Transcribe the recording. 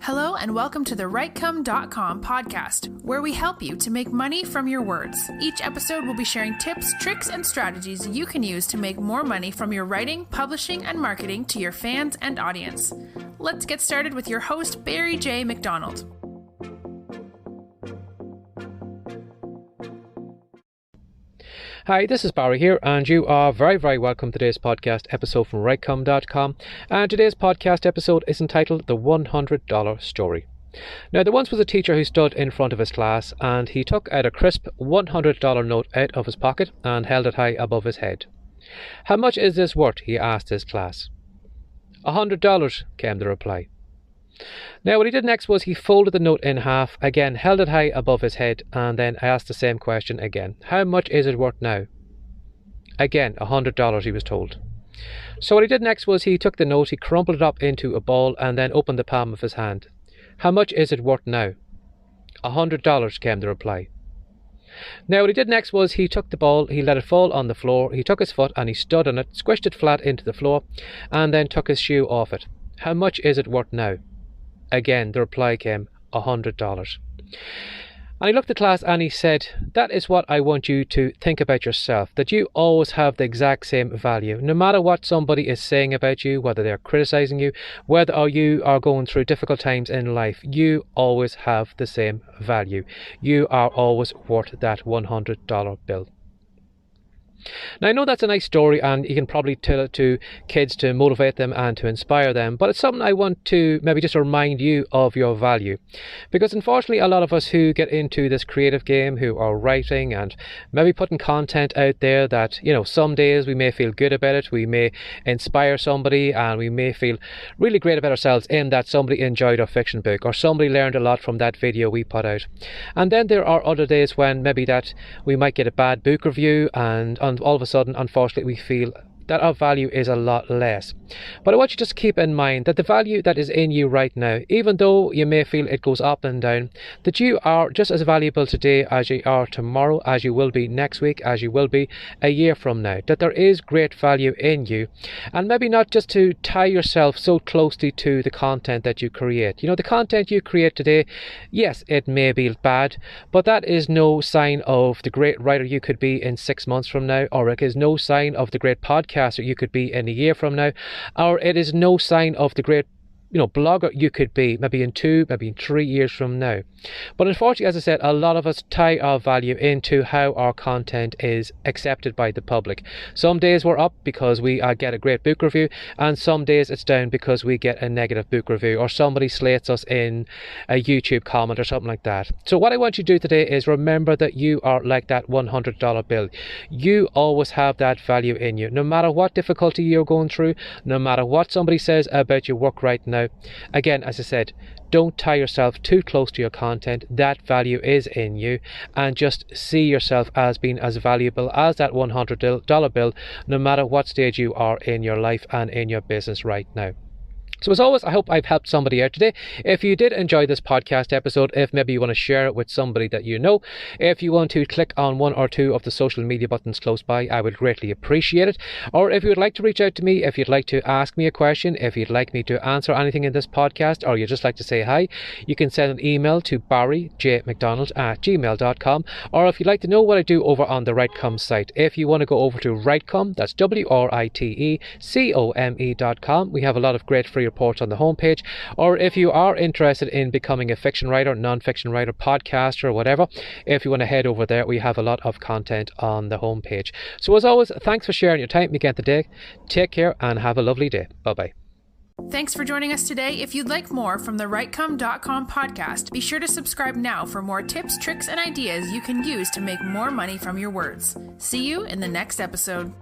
Hello and welcome to the Writecome.com podcast, where we help you to make money from your words. Each episode will be sharing tips, tricks, and strategies you can use to make more money from your writing, publishing, and marketing to your fans and audience. Let's get started with your host, Barry J. McDonald. Hi, this is Barry here, and you are very welcome to today's podcast episode from Writecome.com. And today's podcast episode is entitled The $100 Story. Now, there once was a teacher who stood in front of his class, and he took out a crisp $100 note out of his pocket and held it high above his head. "How much is this worth?" he asked his class. $100, came the reply. Now, what he did next was he folded the note in half, again held it high above his head, and then asked the same question again. "How much is it worth now?" Again, $100, he was told. So what he did next was he took the note, he crumpled it up into a ball, and then opened the palm of his hand. "How much is it worth now?" $100, came the reply. Now, what he did next was he took the ball, he let it fall on the floor, he took his foot and he stood on it, squished it flat into the floor, and then took his shoe off it. "How much is it worth now?" Again, the reply came, $100. And he looked at the class and he said, "That is what I want you to think about yourself, that you always have the exact same value. No matter what somebody is saying about you, whether they're criticizing you, whether you are going through difficult times in life, you always have the same value. You are always worth that $100 bill." Now, I know that's a nice story and you can probably tell it to kids to motivate them and to inspire them, but it's something I want to maybe just remind you of your value. Because unfortunately, a lot of us who get into this creative game, who are writing and maybe putting content out there that, some days we may feel good about it, we may inspire somebody, and we may feel really great about ourselves in that somebody enjoyed our fiction book or somebody learned a lot from that video we put out. And then there are other days when maybe that we might get a bad book review, and all of a sudden, unfortunately, we feel that our value is a lot less. But I want you to just keep in mind that the value that is in you right now, even though you may feel it goes up and down, that you are just as valuable today as you are tomorrow, as you will be next week, as you will be a year from now, that there is great value in you. And maybe not just to tie yourself so closely to the content that you create. The content you create today, yes, it may be bad, but that is no sign of the great writer you could be in 6 months from now, or it is no sign of the great podcaster you could be in a year from now, or it is no sign of the great blogger you could be maybe in 2, maybe in 3 years from now. But unfortunately, as I said, a lot of us tie our value into how our content is accepted by the public. Some days we're up because we get a great book review, and some days it's down because we get a negative book review or somebody slates us in a YouTube comment or something like that. So what I want you to do today is remember that you are like that $100 bill. You always have that value in you. No matter what difficulty you're going through, no matter what somebody says about your work right now, again, as I said, don't tie yourself too close to your content. That value is in you, and just see yourself as being as valuable as that $100 bill, no matter what stage you are in your life and in your business right now. So as always, I hope I've helped somebody out today. If you did enjoy this podcast episode, if maybe you want to share it with somebody that you know, if you want to click on one or two of the social media buttons close by, I would greatly appreciate it. Or if you would like to reach out to me, if you'd like to ask me a question, if you'd like me to answer anything in this podcast, or you'd just like to say hi, you can send an email to barryjmcdonald@gmail.com. Or if you'd like to know what I do over on the Writecome site, if you want to go over to Writecome, that's WRITECOME.com. We have a lot of great free reports on the homepage. Or if you are interested in becoming a fiction writer, non-fiction writer, podcaster, or whatever, if you want to head over there, we have a lot of content on the homepage. So as always, thanks for sharing your time again today. Take care and have a lovely day. Bye-bye. Thanks for joining us today. If you'd like more from the Writecome.com podcast, be sure to subscribe now for more tips, tricks, and ideas you can use to make more money from your words. See you in the next episode.